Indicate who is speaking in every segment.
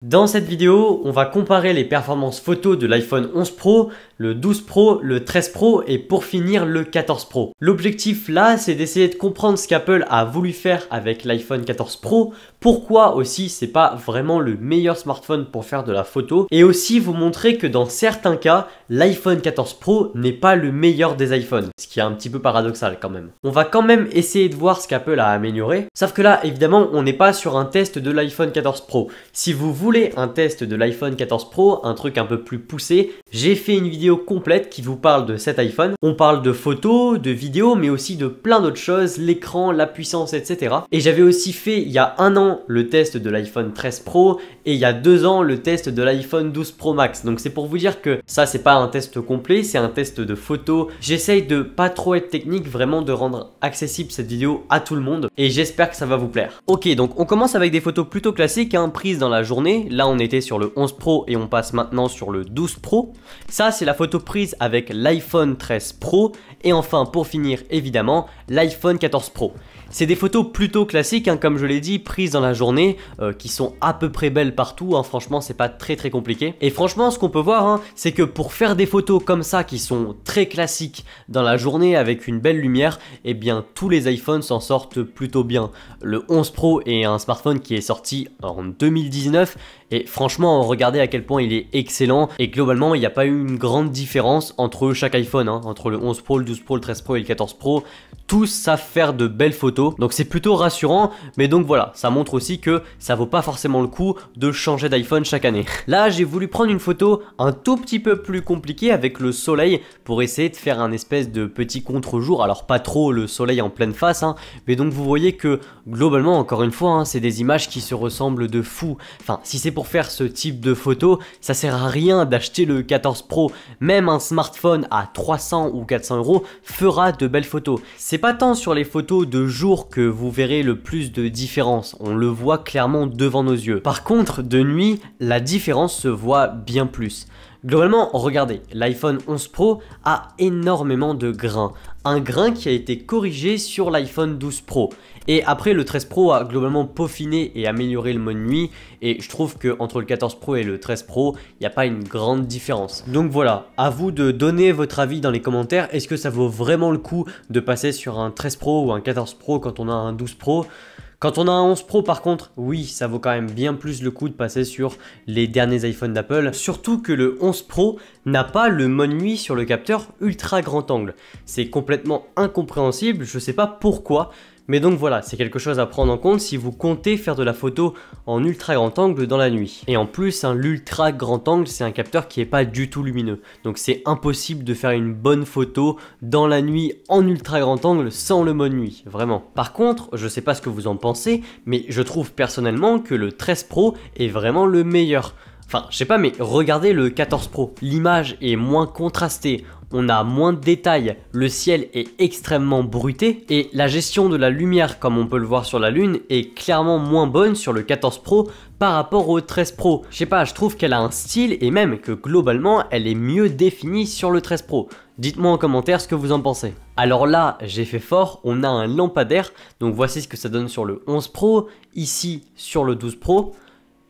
Speaker 1: Dans cette vidéo, on va comparer les performances photo de l'iPhone 11 Pro, le 12 Pro, le 13 Pro et pour finir le 14 Pro. L'objectif là, c'est d'essayer de comprendre ce qu'Apple a voulu faire avec l'iPhone 14 Pro, pourquoi aussi c'est pas vraiment le meilleur smartphone pour faire de la photo et aussi vous montrer que dans certains cas, l'iPhone 14 Pro n'est pas le meilleur des iPhones, ce qui est un petit peu paradoxal quand même. On va quand même essayer de voir ce qu'Apple a amélioré, sauf que là évidemment on n'est pas sur un test de l'iPhone 14 Pro. Si vous voulez un test de l'iPhone 14 Pro, un truc un peu plus poussé, j'ai fait une vidéo complète qui vous parle de cet iPhone. On parle de photos, de vidéos, mais aussi de plein d'autres choses, l'écran, la puissance, etc. Et j'avais aussi fait il y a un an le test de l'iPhone 13 Pro et il y a 2 ans le test de l'iPhone 12 Pro Max. Donc c'est pour vous dire que ça c'est pas un test complet, c'est un test de photos. J'essaye de pas trop être technique, vraiment de rendre accessible cette vidéo à tout le monde et j'espère que ça va vous plaire. Ok, donc on commence avec des photos plutôt classiques, prises dans la journée. Là on était sur le 11 Pro et on passe maintenant sur le 12 Pro. Ça c'est la photo prise avec l'iPhone 13 Pro et enfin pour finir évidemment l'iPhone 14 Pro. C'est des photos plutôt classiques, comme je l'ai dit, prises dans la journée, qui sont à peu près belles partout, franchement c'est pas très compliqué. Et franchement ce qu'on peut voir, c'est que pour faire des photos comme ça qui sont très classiques dans la journée avec une belle lumière, eh bien tous les iPhones s'en sortent plutôt bien. Le 11 Pro est un smartphone qui est sorti en 2019 et franchement regardez à quel point il est excellent et globalement il n'y a pas eu une grande différence entre chaque iPhone, entre le 11 Pro, le 12 Pro, le 13 Pro et le 14 Pro. Tous savent faire de belles photos, donc c'est plutôt rassurant, mais donc voilà, ça montre aussi que ça vaut pas forcément le coup de changer d'iPhone chaque année. Là j'ai voulu prendre une photo un tout petit peu plus compliquée avec le soleil pour essayer de faire un espèce de petit contre-jour, alors pas trop le soleil en pleine face, mais donc vous voyez que globalement encore une fois c'est des images qui se ressemblent de fou. Enfin si c'est pour faire ce type de photo, ça sert à rien d'acheter le 14 Pro, même un smartphone à 300 ou 400 euros fera de belles photos. C'est pas tant sur les photos de jour que vous verrez le plus de différence, on le voit clairement devant nos yeux. Par contre, de nuit, la différence se voit bien plus. Globalement, regardez, l'iPhone 11 Pro a énormément de grains. Un grain qui a été corrigé sur l'iPhone 12 Pro. Et après, le 13 Pro a globalement peaufiné et amélioré le mode nuit. Et je trouve que entre le 14 Pro et le 13 Pro, il n'y a pas une grande différence. Donc voilà, à vous de donner votre avis dans les commentaires. Est-ce que ça vaut vraiment le coup de passer sur un 13 Pro ou un 14 Pro quand on a un 12 Pro ? Quand on a un 11 Pro par contre, oui, ça vaut quand même bien plus le coup de passer sur les derniers iPhones d'Apple. Surtout que le 11 Pro n'a pas le mode nuit sur le capteur ultra grand angle. C'est complètement incompréhensible, je sais pas pourquoi. Mais donc voilà, c'est quelque chose à prendre en compte si vous comptez faire de la photo en ultra grand angle dans la nuit. Et en plus, l'ultra grand angle, c'est un capteur qui n'est pas du tout lumineux. Donc c'est impossible de faire une bonne photo dans la nuit en ultra grand angle sans le mode nuit, vraiment. Par contre, je sais pas ce que vous en pensez, mais je trouve personnellement que le 13 Pro est vraiment le meilleur. Enfin, je sais pas, mais regardez le 14 Pro. L'image est moins contrastée. On a moins de détails, le ciel est extrêmement bruité et la gestion de la lumière comme on peut le voir sur la lune est clairement moins bonne sur le 14 Pro par rapport au 13 Pro. Je sais pas, je trouve qu'elle a un style et même que globalement elle est mieux définie sur le 13 Pro. Dites-moi en commentaire ce que vous en pensez. Alors là, j'ai fait fort, on a un lampadaire, donc voici ce que ça donne sur le 11 Pro, ici sur le 12 Pro.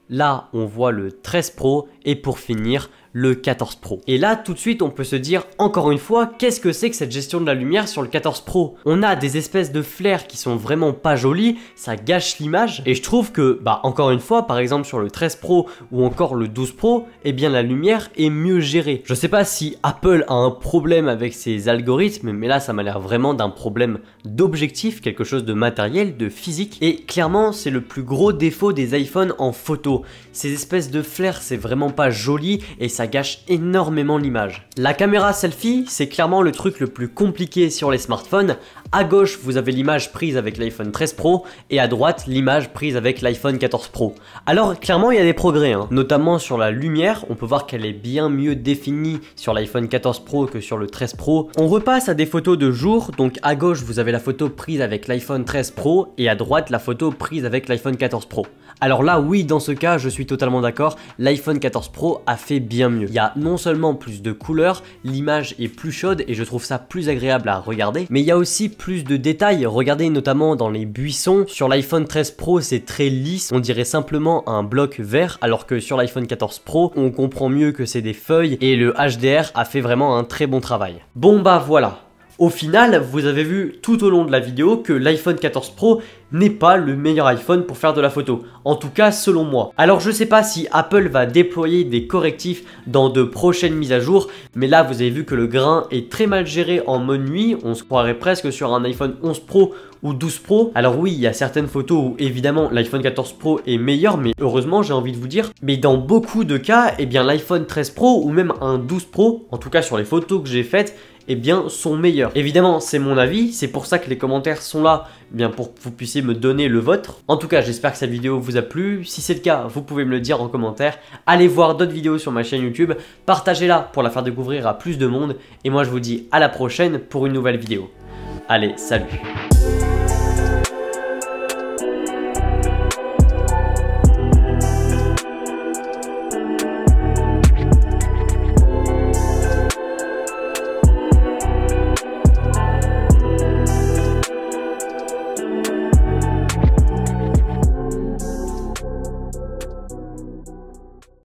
Speaker 1: Là, on voit le 13 Pro et pour finir, le 14 Pro. Et là, tout de suite, on peut se dire, encore une fois, qu'est-ce que c'est que cette gestion de la lumière sur le 14 Pro? On a des espèces de flares qui sont vraiment pas jolies, ça gâche l'image. Et je trouve que, encore une fois, par exemple sur le 13 Pro ou encore le 12 Pro, eh bien la lumière est mieux gérée. Je sais pas si Apple a un problème avec ses algorithmes, mais là, ça m'a l'air vraiment d'un problème d'objectif, quelque chose de matériel, de physique. Et clairement, c'est le plus gros défaut des iPhones en photo. Ces espèces de flares, c'est vraiment pas joli et ça gâche énormément l'image. La caméra selfie, c'est clairement le truc le plus compliqué sur les smartphones. À gauche, vous avez l'image prise avec l'iPhone 13 Pro et à droite, l'image prise avec l'iPhone 14 Pro. Alors, clairement, il y a des progrès, notamment sur la lumière. On peut voir qu'elle est bien mieux définie sur l'iPhone 14 Pro que sur le 13 Pro. On repasse à des photos de jour. Donc, à gauche, vous avez la photo prise avec l'iPhone 13 Pro et à droite, la photo prise avec l'iPhone 14 Pro. Alors là, oui, dans ce cas, je suis totalement d'accord. L'iPhone 14 Pro a fait bien bien mieux. Il y a non seulement plus de couleurs, l'image est plus chaude et je trouve ça plus agréable à regarder, mais il y a aussi plus de détails. Regardez notamment dans les buissons. Sur l'iPhone 13 Pro, c'est très lisse, on dirait simplement un bloc vert, alors que sur l'iPhone 14 Pro, on comprend mieux que c'est des feuilles et le HDR a fait vraiment un très bon travail. Bon bah voilà. Au final, vous avez vu tout au long de la vidéo que l'iPhone 14 Pro n'est pas le meilleur iPhone pour faire de la photo, en tout cas selon moi. Alors je sais pas si Apple va déployer des correctifs dans de prochaines mises à jour, mais là vous avez vu que le grain est très mal géré en mode nuit, on se croirait presque sur un iPhone 11 Pro ou 12 Pro. Alors oui, il y a certaines photos où évidemment l'iPhone 14 Pro est meilleur, mais heureusement j'ai envie de vous dire, mais dans beaucoup de cas, eh bien l'iPhone 13 Pro ou même un 12 Pro, en tout cas sur les photos que j'ai faites, eh bien sont meilleurs. Évidemment c'est mon avis, c'est pour ça que les commentaires sont là, eh bien pour que vous puissiez me donner le vôtre. En tout cas j'espère que cette vidéo vous a plu, si c'est le cas vous pouvez me le dire en commentaire. Allez voir d'autres vidéos sur ma chaîne YouTube, partagez-la pour la faire découvrir à plus de monde et moi je vous dis à la prochaine pour une nouvelle vidéo. Allez, salut!